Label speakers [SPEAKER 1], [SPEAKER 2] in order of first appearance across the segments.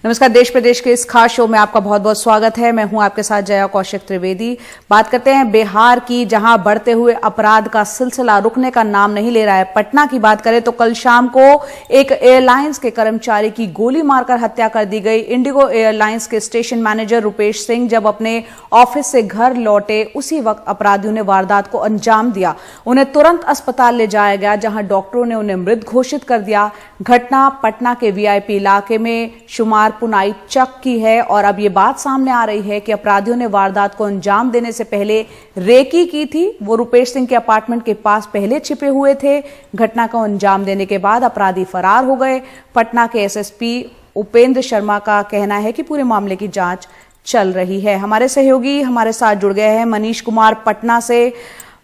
[SPEAKER 1] नमस्कार। देश प्रदेश के इस खास शो में आपका बहुत बहुत स्वागत है। मैं हूं आपके साथ जया कौशिक त्रिवेदी। बात करते हैं बिहार की, जहां बढ़ते हुए अपराध का सिलसिला रुकने का नाम नहीं ले रहा है। पटना की बात करें तो कल शाम को एक एयरलाइंस के कर्मचारी की गोली मारकर हत्या कर दी गई। इंडिगो एयरलाइंस के स्टेशन मैनेजर रुपेश सिंह जब अपने ऑफिस से घर लौटे, उसी वक्त अपराधियों ने वारदात को अंजाम दिया। उन्हें तुरंत अस्पताल ले जाया गया, जहां डॉक्टरों ने उन्हें मृत घोषित कर दिया। घटना पटना के वीआईपी इलाके में शुमार पुनाई चक की है और अब ये बात सामने आ रही है कि अपराधियों ने वारदात को अंजाम देने से पहले रेकी की थी। वो रुपेश सिंह के अपार्टमेंट के पास पहले छिपे हुए थे। घटना को अंजाम देने के बाद अपराधी फरार हो गए। पटना के एसएसपी उपेंद्र शर्मा का कहना है कि पूरे मामले की जांच चल रही है। हमारे सहयोगी हमारे साथ जुड़ गए हैं मनीष कुमार पटना से।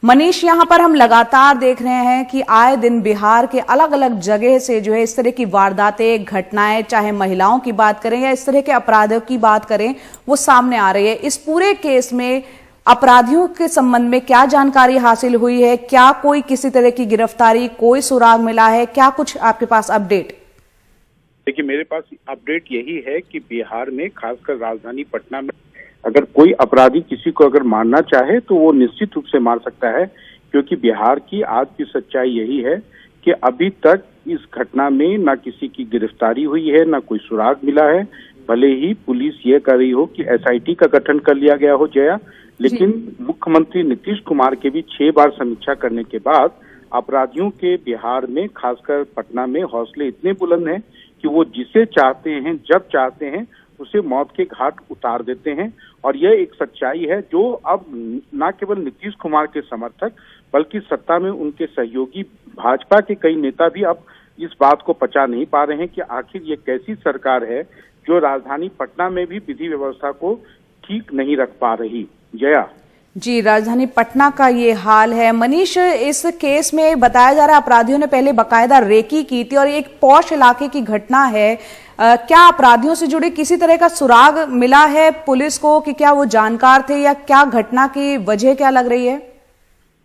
[SPEAKER 1] मनीष, यहां पर हम लगातार देख रहे हैं कि आए दिन बिहार के अलग अलग जगह से जो है इस तरह की वारदातें, घटनाएं, चाहे महिलाओं की बात करें या इस तरह के अपराधों की बात करें, वो सामने आ रही है। इस पूरे केस में अपराधियों के संबंध में क्या जानकारी हासिल हुई है? क्या कोई किसी तरह की गिरफ्तारी, कोई सुराग मिला है? क्या कुछ आपके पास अपडेट?
[SPEAKER 2] देखिए, मेरे पास अपडेट यही है कि बिहार में, खासकर राजधानी पटना में, अगर कोई अपराधी किसी को अगर मारना चाहे तो वो निश्चित रूप से मार सकता है, क्योंकि बिहार की आज की सच्चाई यही है कि अभी तक इस घटना में ना किसी की गिरफ्तारी हुई है, ना कोई सुराग मिला है। भले ही पुलिस ये कर रही हो कि एसआईटी का गठन कर लिया गया हो जया, लेकिन मुख्यमंत्री नीतीश कुमार के भी 6 बार समीक्षा करने के बाद अपराधियों के बिहार में, खासकर पटना में, हौसले इतने बुलंद हैं कि वो जिसे चाहते हैं, जब चाहते हैं, उसे मौत के घाट उतार देते हैं। और यह एक सच्चाई है जो अब न केवल नीतीश कुमार के समर्थक बल्कि सत्ता में उनके सहयोगी भाजपा के कई नेता भी अब इस बात को पचा नहीं पा रहे हैं कि आखिर ये कैसी सरकार है जो राजधानी पटना में भी विधि व्यवस्था को ठीक नहीं रख पा रही। जया
[SPEAKER 1] जी, राजधानी पटना का ये हाल है। मनीष, इस केस में बताया जा रहा है अपराधियों ने पहले बकायदा रेकी की थी और एक पॉश इलाके की घटना है। क्या अपराधियों से जुड़े किसी तरह का सुराग मिला है पुलिस को कि क्या वो जानकार थे, या क्या घटना की वजह क्या लग रही है?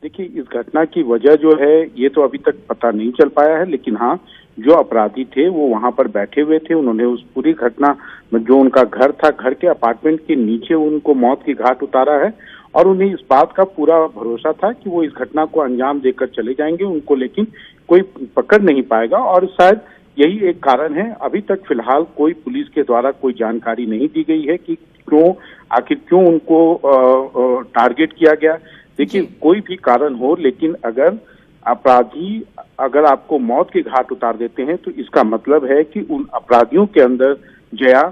[SPEAKER 2] देखिए, इस घटना की वजह जो है ये तो अभी तक पता नहीं चल पाया है, लेकिन हाँ, जो अपराधी थे वो वहां पर बैठे हुए थे। उन्होंने उस पूरी घटना में, जो उनका घर था, घर के अपार्टमेंट के नीचे उनको मौत की घाट उतारा है और उन्हें इस बात का पूरा भरोसा था कि वो इस घटना को अंजाम देकर चले जाएंगे, उनको लेकिन कोई पकड़ नहीं पाएगा। और शायद यही एक कारण है। अभी तक फिलहाल कोई पुलिस के द्वारा कोई जानकारी नहीं दी गई है कि आखिर क्यों उनको टारगेट किया गया। देखिए, कोई भी कारण हो, लेकिन अगर अपराधी अगर आपको मौत के घाट उतार देते हैं तो इसका मतलब है कि उन अपराधियों के अंदर जया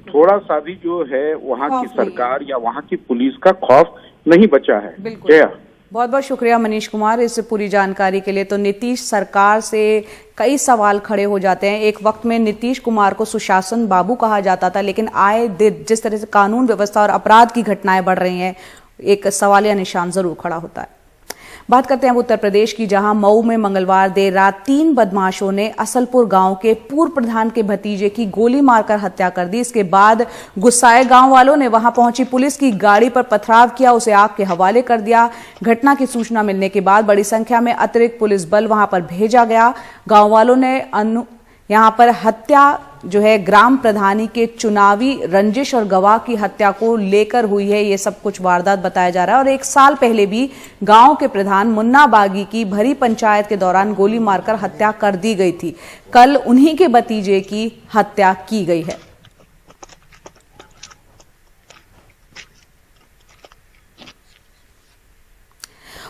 [SPEAKER 2] थोड़ा सा भी जो है वहाँ की सरकार या वहाँ की पुलिस का खौफ नहीं बचा है। जया,
[SPEAKER 1] बहुत बहुत शुक्रिया मनीष कुमार इस पूरी जानकारी के लिए। तो नीतीश सरकार से कई सवाल खड़े हो जाते हैं। एक वक्त में नीतीश कुमार को सुशासन बाबू कहा जाता था, लेकिन आए दिन जिस तरह से कानून व्यवस्था और अपराध की घटनाएं बढ़ रही हैं, एक सवालिया निशान जरूर खड़ा होता है। बात करते हैं अब उत्तर प्रदेश की, जहां मऊ में मंगलवार देर रात 3 बदमाशों ने असलपुर गांव के पूर्व प्रधान के भतीजे की गोली मारकर हत्या कर दी। इसके बाद गुस्साए गांव वालों ने वहां पहुंची पुलिस की गाड़ी पर पथराव किया, उसे आग के हवाले कर दिया। घटना की सूचना मिलने के बाद बड़ी संख्या में अतिरिक्त पुलिस बल वहां पर भेजा गया। गांव वालों ने यहां पर हत्या जो है ग्राम प्रधानी के चुनावी रंजिश और गवाह की हत्या को लेकर हुई है, ये सब कुछ वारदात बताया जा रहा है। और 1 साल पहले भी गांव के प्रधान मुन्ना बागी की भरी पंचायत के दौरान गोली मारकर हत्या कर दी गई थी। कल उन्हीं के भतीजे की हत्या की गई है।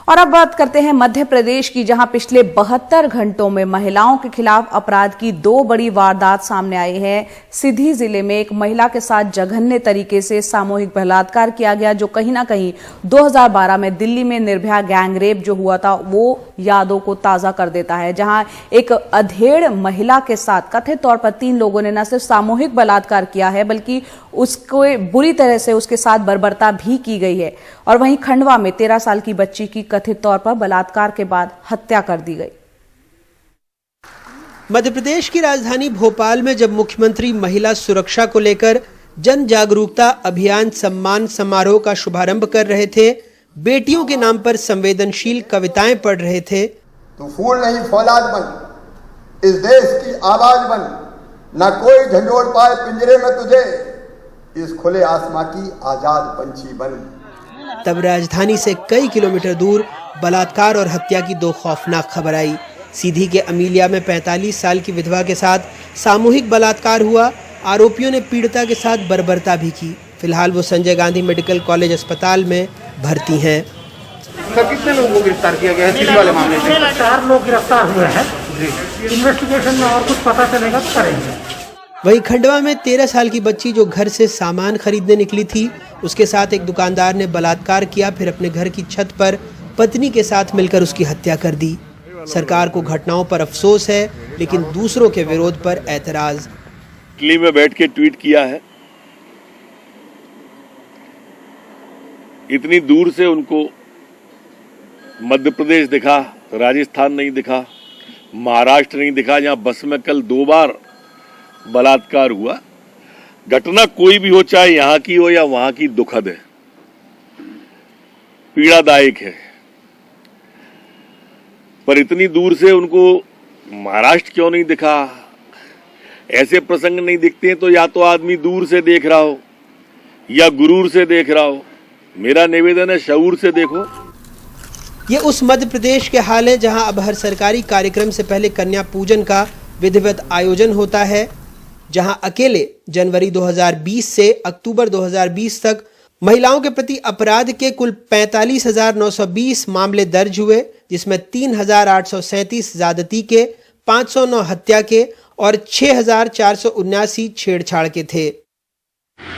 [SPEAKER 1] और अब बात करते हैं मध्य प्रदेश की, जहां पिछले 72 घंटों में महिलाओं के खिलाफ अपराध की 2 बड़ी वारदात सामने आई है। सीधी जिले में एक महिला के साथ जघन्य तरीके से सामूहिक बलात्कार किया गया, जो कहीं ना कहीं 2012 में दिल्ली में निर्भया गैंग रेप जो हुआ था वो यादों को ताजा कर देता है। जहां एक अधेड़ महिला के साथ कथित तौर पर 3 लोगों ने न सिर्फ सामूहिक बलात्कार किया है, बल्कि उसको बुरी तरह से उसके साथ बर्बरता भी की गई है। और वहीं खंडवा में 13 साल की बच्ची की कथित तौर पर बलात्कार के बाद हत्या कर दी गई।
[SPEAKER 3] मध्य प्रदेश की राजधानी भोपाल में जब मुख्यमंत्री महिला सुरक्षा को लेकर जन जागरूकता अभियान सम्मान समारोह का शुभारंभ कर रहे थे, बेटियों के नाम पर संवेदनशील कविताएं पढ़ रहे थे।
[SPEAKER 4] तो फूल नहीं फौलाद बन, इस देश की आवाज बन, न कोई झंझोड़ पाए पिंजरे में तुझे, इस खुले आसमां की आजाद पंछी बन।
[SPEAKER 3] तब राजधानी से कई किलोमीटर दूर बलात्कार और हत्या की दो खौफनाक खबर आई। सीधी के अमीलिया में 45 साल की विधवा के साथ सामूहिक बलात्कार हुआ। आरोपियों ने पीड़िता के साथ बर्बरता भी की। फिलहाल वो संजय गांधी मेडिकल कॉलेज अस्पताल में भर्ती हैं।
[SPEAKER 5] सर, कितने लोगों को गिरफ्तार किया गया है सीधी वाले मामले में?
[SPEAKER 6] 4 लोग गिरफ्तार हुए हैं। इन्वेस्टिगेशन में और कुछ पता चलेगा तो करेंगे।
[SPEAKER 3] वहीं खंडवा में 13 साल की बच्ची जो घर से सामान खरीदने निकली थी, उसके साथ एक दुकानदार ने बलात्कार किया, फिर अपने घर की छत पर पत्नी के साथ मिलकर उसकी हत्या कर दी। सरकार को घटनाओं पर अफसोस है, लेकिन दूसरों के विरोध पर ऐतराज।
[SPEAKER 7] दिल्ली में बैठ के ट्वीट किया है, इतनी दूर से उनको मध्य प्रदेश दिखा, राजस्थान नहीं दिखा, महाराष्ट्र नहीं दिखा, जहां बस में कल 2 बार बलात्कार हुआ। घटना कोई भी हो, चाहे यहां की हो या वहां की, दुखद है, पीड़ादायक है। पर इतनी दूर से उनको महाराष्ट्र क्यों नहीं दिखा? ऐसे प्रसंग नहीं दिखते हैं तो या तो आदमी दूर से देख रहा हो या गुरूर से देख रहा हो। मेरा निवेदन है, शऊर से देखो।
[SPEAKER 3] ये उस मध्य प्रदेश के हाल है जहां अब हर सरकारी कार्यक्रम से पहले कन्या पूजन का विधिवत आयोजन होता है, जहां अकेले जनवरी 2020 से अक्टूबर 2020 तक महिलाओं के प्रति अपराध के कुल 45,920 मामले दर्ज हुए, जिसमें 3,837 ज्यादती के, 509 हत्या के और 6,479 छेड़छाड़ के थे।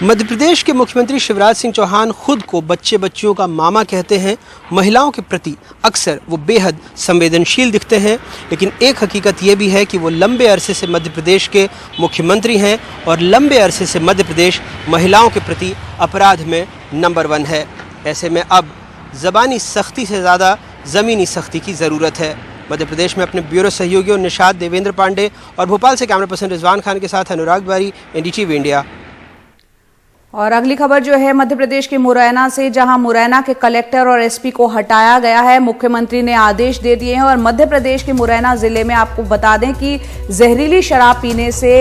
[SPEAKER 3] मध्य प्रदेश के मुख्यमंत्री शिवराज सिंह चौहान खुद को बच्चियों का मामा कहते हैं। महिलाओं के प्रति अक्सर वो बेहद संवेदनशील दिखते हैं, लेकिन एक हकीकत ये भी है कि वो लंबे अरसे से मध्य प्रदेश के मुख्यमंत्री हैं और लंबे अरसे से मध्य प्रदेश महिलाओं के प्रति अपराध में नंबर 1 है। ऐसे में अब ज़बानी सख्ती से ज़्यादा ज़मीनी सख्ती की ज़रूरत है। मध्य प्रदेश में अपने ब्यूरो सहयोगियों निशाद, देवेंद्र पांडे और भोपाल से कैमरा पर्सन रिजवान खान के साथ अनुराग द्वारी, NDTV इंडिया।
[SPEAKER 1] और अगली खबर जो है मध्य प्रदेश के मुरैना से, जहां मुरैना के कलेक्टर और SP को हटाया गया है। मुख्यमंत्री ने आदेश दे दिए हैं और मध्य प्रदेश के मुरैना जिले में आपको बता दें कि जहरीली शराब पीने से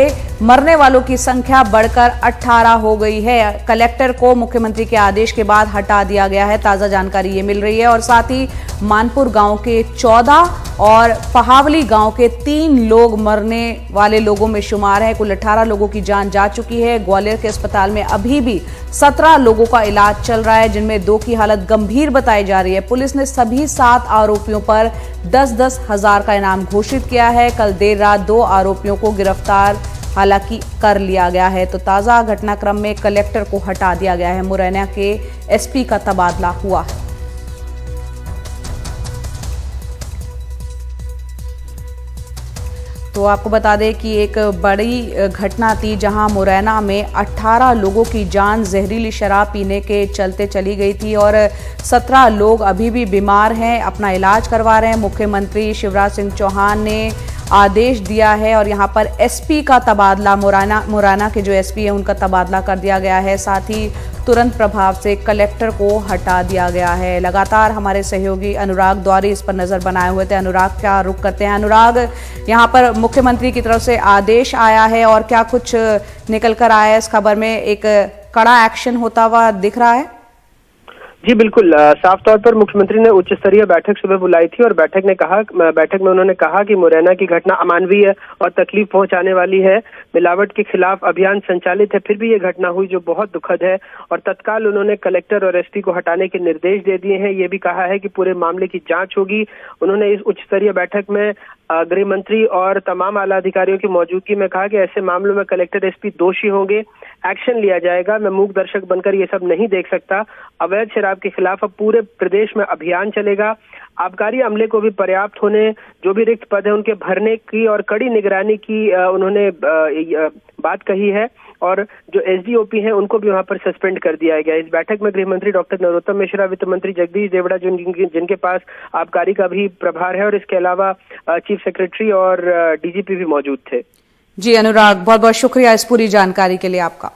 [SPEAKER 1] मरने वालों की संख्या बढ़कर 18 हो गई है। कलेक्टर को मुख्यमंत्री के आदेश के बाद हटा दिया गया है, ताजा जानकारी ये मिल रही है। और साथ ही मानपुर गांव के 14 और पहावली गांव के 3 लोग मरने वाले लोगों में शुमार है। कुल 18 लोगों की जान जा चुकी है। ग्वालियर के अस्पताल में अभी भी 17 लोगों का इलाज चल रहा है, जिनमें 2 की हालत गंभीर बताई जा रही है। पुलिस ने सभी 7 आरोपियों पर 10-10 हजार का इनाम घोषित किया है। कल देर रात 2 आरोपियों को गिरफ्तार हालांकि कर लिया गया है। तो ताजा घटनाक्रम में कलेक्टर को हटा दिया गया है। मुरैना के SP का तबादला हुआ है। तो आपको बता दें कि एक बड़ी घटना थी, जहां मुरैना में 18 लोगों की जान जहरीली शराब पीने के चलते चली गई थी और 17 लोग अभी भी बीमार हैं, अपना इलाज करवा रहे हैं। मुख्यमंत्री शिवराज सिंह चौहान ने आदेश दिया है और यहां पर SP का तबादला, मुरैना के जो SP है उनका तबादला कर दिया गया है। साथ ही तुरंत प्रभाव से कलेक्टर को हटा दिया गया है। लगातार हमारे सहयोगी अनुराग द्वारी इस पर नजर बनाए हुए थे। अनुराग, क्या रुख करते हैं। अनुराग, यहाँ पर मुख्यमंत्री की तरफ से आदेश आया है और क्या कुछ निकल कर आया है इस खबर में? एक कड़ा एक्शन होता हुआ दिख रहा है?
[SPEAKER 8] जी बिल्कुल, साफ तौर पर मुख्यमंत्री ने उच्च स्तरीय बैठक सुबह बुलाई थी और बैठक में उन्होंने कहा कि मुरैना की घटना अमानवीय और तकलीफ पहुंचाने वाली है। मिलावट के खिलाफ अभियान संचालित है, फिर भी ये घटना हुई जो बहुत दुखद है और तत्काल उन्होंने कलेक्टर और SP को हटाने के निर्देश दे दिए हैं। ये भी कहा है कि पूरे मामले की जांच होगी। उन्होंने इस उच्च स्तरीय बैठक में गृह मंत्री और तमाम आला अधिकारियों की मौजूदगी में कहा कि ऐसे मामलों में कलेक्टर SP दोषी होंगे, एक्शन लिया जाएगा। मैं मूक दर्शक बनकर ये सब नहीं देख सकता। अवैध शराब के खिलाफ अब पूरे प्रदेश में अभियान चलेगा। आबकारी अमले को भी पर्याप्त होने, जो भी रिक्त पद है उनके भरने की और कड़ी निगरानी की उन्होंने बात कही है और जो SDOP हैं उनको भी वहां पर सस्पेंड कर दिया गया। इस बैठक में गृह मंत्री डॉक्टर नरोत्तम मिश्रा, वित्त मंत्री जगदीश देवड़ा जिनके पास आबकारी का भी प्रभार है और इसके अलावा चीफ सेक्रेटरी और DGP भी मौजूद थे।
[SPEAKER 1] जी अनुराग, बहुत बहुत शुक्रिया इस पूरी जानकारी के लिए आपका।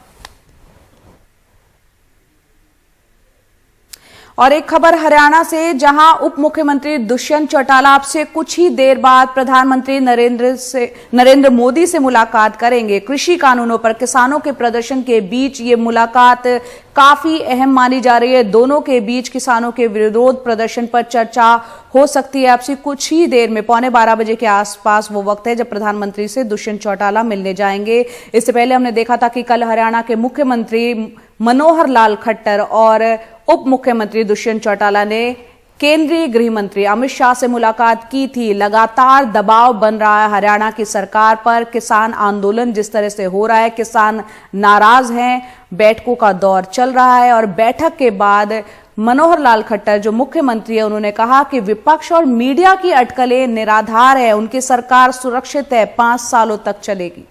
[SPEAKER 1] और एक खबर हरियाणा से, जहां उप मुख्यमंत्री दुष्यंत चौटाला अब से कुछ ही देर बाद प्रधानमंत्री नरेंद्र मोदी से मुलाकात करेंगे। कृषि कानूनों पर किसानों के प्रदर्शन के बीच ये मुलाकात काफी अहम मानी जा रही है। दोनों के बीच किसानों के विरोध प्रदर्शन पर चर्चा हो सकती है। अब से कुछ ही देर में 11:15 बजे के आसपास वो वक्त है जब प्रधानमंत्री से दुष्यंत चौटाला मिलने जाएंगे। इससे पहले हमने देखा था कि कल हरियाणा के मुख्यमंत्री मनोहर लाल खट्टर और उप मुख्यमंत्री दुष्यंत चौटाला ने केंद्रीय गृह मंत्री अमित शाह से मुलाकात की थी। लगातार दबाव बन रहा है हरियाणा की सरकार पर। किसान आंदोलन जिस तरह से हो रहा है, किसान नाराज हैं, बैठकों का दौर चल रहा है। और बैठक के बाद मनोहर लाल खट्टर जो मुख्यमंत्री है, उन्होंने कहा कि विपक्ष और मीडिया की अटकलें निराधार है, उनकी सरकार सुरक्षित है, 5 सालों तक चलेगी।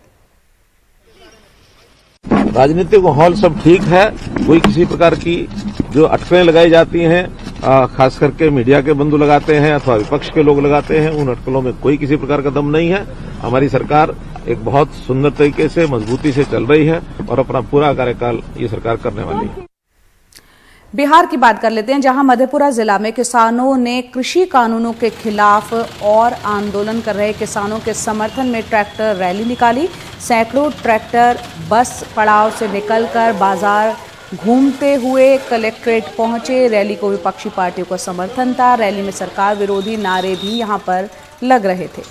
[SPEAKER 9] राजनीतिक माहौल सब ठीक है, कोई किसी प्रकार की जो अटकलें लगाई जाती हैं, खास करके मीडिया के बंधु लगाते हैं अथवा विपक्ष के लोग लगाते हैं, उन अटकलों में कोई किसी प्रकार का दम नहीं है। हमारी सरकार एक बहुत सुंदर तरीके से मजबूती से चल रही है और अपना पूरा कार्यकाल ये सरकार करने वाली है।
[SPEAKER 1] बिहार की बात कर लेते हैं, जहां मधेपुरा जिला में किसानों ने कृषि कानूनों के खिलाफ और आंदोलन कर रहे किसानों के समर्थन में ट्रैक्टर रैली निकाली। सैकड़ों ट्रैक्टर बस पड़ाव से निकलकर बाजार घूमते हुए कलेक्ट्रेट पहुंचे। रैली को विपक्षी पार्टियों का समर्थन था। रैली में सरकार विरोधी नारे भी यहां पर लग रहे थे।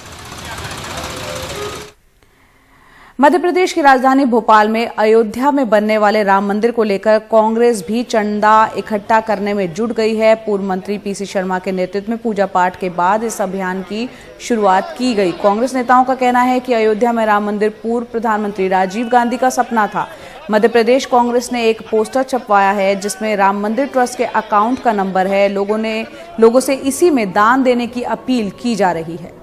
[SPEAKER 1] मध्य प्रदेश की राजधानी भोपाल में अयोध्या में बनने वाले राम मंदिर को लेकर कांग्रेस भी चंदा इकट्ठा करने में जुट गई है। पूर्व मंत्री पीसी शर्मा के नेतृत्व में पूजा पाठ के बाद इस अभियान की शुरुआत की गई। कांग्रेस नेताओं का कहना है कि अयोध्या में राम मंदिर पूर्व प्रधानमंत्री राजीव गांधी का सपना था। मध्य प्रदेश कांग्रेस ने एक पोस्टर छपवाया है जिसमें राम मंदिर ट्रस्ट के अकाउंट का नंबर है। लोगों से इसी में दान देने की अपील की जा रही है।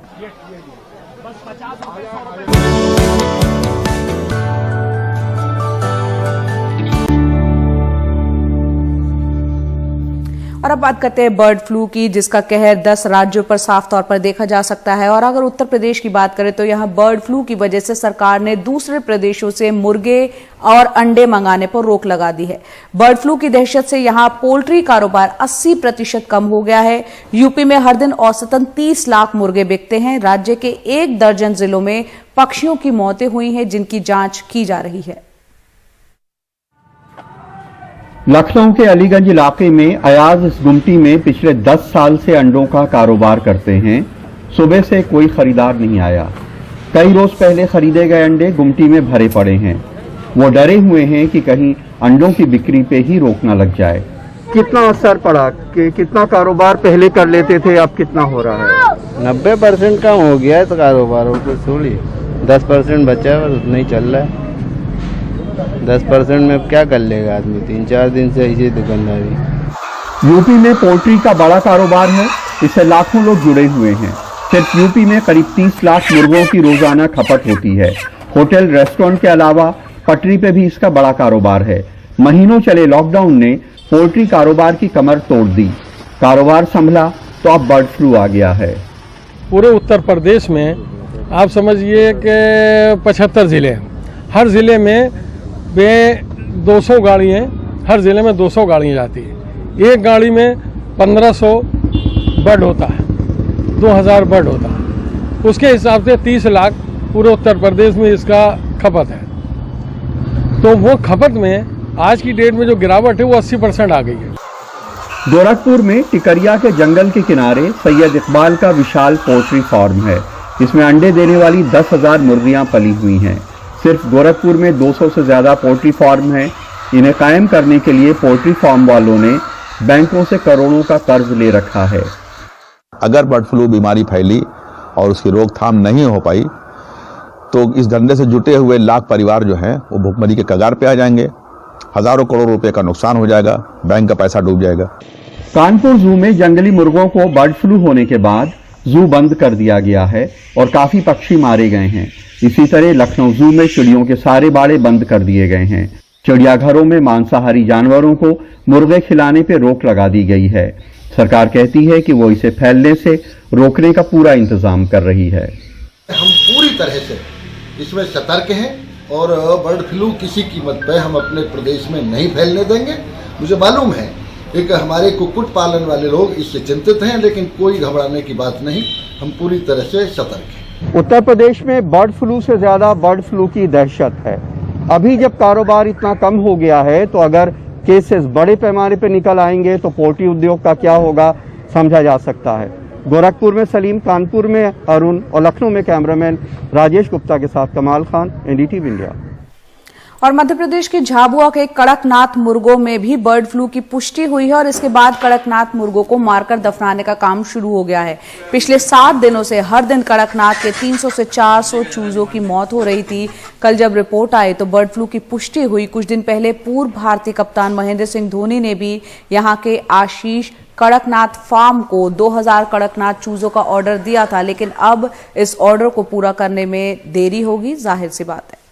[SPEAKER 1] और अब बात करते हैं बर्ड फ्लू की, जिसका कहर 10 राज्यों पर साफ तौर पर देखा जा सकता है। और अगर उत्तर प्रदेश की बात करें तो यहां बर्ड फ्लू की वजह से सरकार ने दूसरे प्रदेशों से मुर्गे और अंडे मंगाने पर रोक लगा दी है। बर्ड फ्लू की दहशत से यहां पोल्ट्री कारोबार 80% कम हो गया है। यूपी में हर दिन औसतन 30 लाख मुर्गे बिकते हैं। राज्य के 1 दर्जन जिलों में पक्षियों की मौतें हुई हैं, जिनकी जांच की जा रही है।
[SPEAKER 10] लखनऊ के अलीगंज इलाके में अयाज इस गुमटी में पिछले 10 साल से अंडों का कारोबार करते हैं। सुबह से कोई खरीदार नहीं आया। कई रोज पहले खरीदे गए अंडे गुमटी में भरे पड़े हैं। वो डरे हुए हैं कि कहीं अंडों की बिक्री पे ही रोक न लग जाए।
[SPEAKER 11] कितना असर पड़ा कि कितना कारोबार पहले कर लेते थे, अब कितना हो रहा है?
[SPEAKER 12] 90% कम हो गया है तो कारोबार को छोड़िए, 10% बचा है और नहीं चल रहा है। 10% में अब क्या कर लेगा आदमी? 3-4 दिन से ऐसी दुकानदारी।
[SPEAKER 10] यूपी में पोल्ट्री का बड़ा कारोबार है, इससे लाखों लोग जुड़े हुए हैं। सिर्फ यूपी में करीब 30 लाख मुर्गों की रोजाना खपत होती है। होटल रेस्टोरेंट के अलावा पटरी पे भी इसका बड़ा कारोबार है। महीनों चले लॉकडाउन ने पोल्ट्री कारोबार की कमर तोड़ दी। कारोबार संभला तो अब बर्ड फ्लू आ गया है।
[SPEAKER 13] पूरे उत्तर प्रदेश में आप समझिए कि 75 जिले हैं। हर जिले में 200 गाड़ियाँ, हर जिले में 200 गाड़ियाँ जाती है। एक गाड़ी में 1500 बर्ड होता है, 2000 बर्ड होता है। उसके हिसाब से 30 लाख पूरे उत्तर प्रदेश में इसका खपत है। तो वो खपत में आज की डेट में जो गिरावट है वो 80% आ गई है।
[SPEAKER 10] गोरखपुर में टिकरिया के जंगल के किनारे सैयद इकबाल का विशाल पोल्ट्री फार्म है। इसमें अंडे देने वाली 10,000 मुर्गियां पली हुई हैं। सिर्फ गोरखपुर में 200 से ज्यादा पोल्ट्री फार्म हैं। इन्हें कायम करने के लिए पोल्ट्री फार्म वालों ने बैंकों से करोड़ों का कर्ज ले रखा है।
[SPEAKER 14] अगर बर्ड फ्लू बीमारी फैली और उसकी रोकथाम नहीं हो पाई तो इस धंधे से जुटे हुए लाख परिवार जो हैं वो भुखमरी के कगार पे आ जाएंगे। हजारों करोड़ रुपए का नुकसान हो जाएगा, बैंक का पैसा डूब जाएगा।
[SPEAKER 10] कानपुर जू में जंगली मुर्गों को बर्ड फ्लू होने के बाद जू बंद कर दिया गया है और काफी पक्षी मारे गए हैं। इसी तरह लखनऊ जू में चिड़ियों के सारे बाड़े बंद कर दिए गए हैं। चिड़ियाघरों में मांसाहारी जानवरों को मुर्गे खिलाने पर रोक लगा दी गई है। सरकार कहती है कि वो इसे फैलने से रोकने का पूरा इंतजाम कर रही है।
[SPEAKER 4] हम पूरी तरह से इसमें सतर्क हैं और बर्ड फ्लू किसी कीमत पर हम अपने प्रदेश में नहीं फैलने देंगे। मुझे मालूम है
[SPEAKER 15] एक हमारे कुक्कुट पालन वाले लोग इससे चिंतित हैं, लेकिन कोई घबराने की बात नहीं, हम पूरी तरह से सतर्क हैं।
[SPEAKER 11] उत्तर प्रदेश में बर्ड फ्लू से ज्यादा बर्ड फ्लू की दहशत है। अभी जब कारोबार इतना कम हो गया है तो अगर केसेस बड़े पैमाने पर निकल आएंगे तो पोल्ट्री उद्योग का क्या होगा समझा जा सकता है। गोरखपुर में सलीम, कानपुर में अरुण और लखनऊ में कैमरामैन राजेश गुप्ता के साथ कमाल खान, एनडीटीवी इंडिया।
[SPEAKER 1] और मध्य प्रदेश के झाबुआ के कड़कनाथ मुर्गों में भी बर्ड फ्लू की पुष्टि हुई है और इसके बाद कड़कनाथ मुर्गों को मारकर दफनाने का काम शुरू हो गया है। पिछले 7 दिनों से हर दिन कड़कनाथ के 300 से 400 चूजों की मौत हो रही थी। कल जब रिपोर्ट आई तो बर्ड फ्लू की पुष्टि हुई। कुछ दिन पहले पूर्व भारतीय कप्तान महेंद्र सिंह धोनी ने भी यहां के आशीष कड़कनाथ फार्म को 2000 कड़कनाथ चूजों का ऑर्डर दिया था, लेकिन अब इस ऑर्डर को पूरा करने में देरी होगी, जाहिर सी बात है।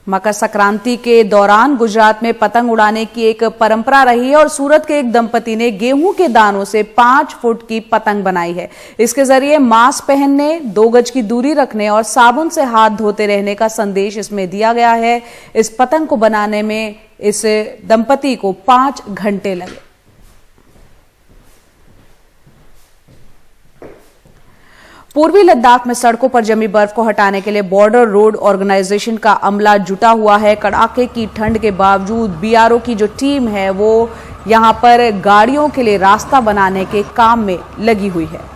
[SPEAKER 1] मकर संक्रांति के दौरान गुजरात में पतंग उड़ाने की एक परंपरा रही है और सूरत के एक दंपति ने गेहूं के दानों से 5 फुट की पतंग बनाई है। इसके जरिए मास्क पहनने, 2 गज की दूरी रखने और साबुन से हाथ धोते रहने का संदेश इसमें दिया गया है। इस पतंग को बनाने में इस दंपति को 5 घंटे लगे। पूर्वी लद्दाख में सड़कों पर जमी बर्फ को हटाने के लिए बॉर्डर रोड ऑर्गेनाइजेशन का अमला जुटा हुआ है। कड़ाके की ठंड के बावजूद बीआरओ की जो टीम है वो यहां पर गाड़ियों के लिए रास्ता बनाने के काम में लगी हुई है।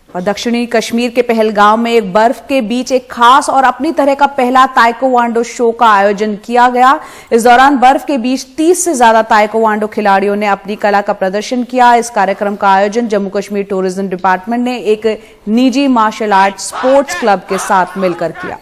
[SPEAKER 1] और दक्षिणी कश्मीर के पहलगांव में एक बर्फ के बीच एक खास और अपनी तरह का पहला ताइक्वांडो शो का आयोजन किया गया। इस दौरान बर्फ के बीच 30 से ज्यादा ताइक्वांडो खिलाड़ियों ने अपनी कला का प्रदर्शन किया। इस कार्यक्रम का आयोजन जम्मू कश्मीर टूरिज्म डिपार्टमेंट ने एक निजी मार्शल आर्ट स्पोर्ट्स क्लब के साथ मिलकर किया।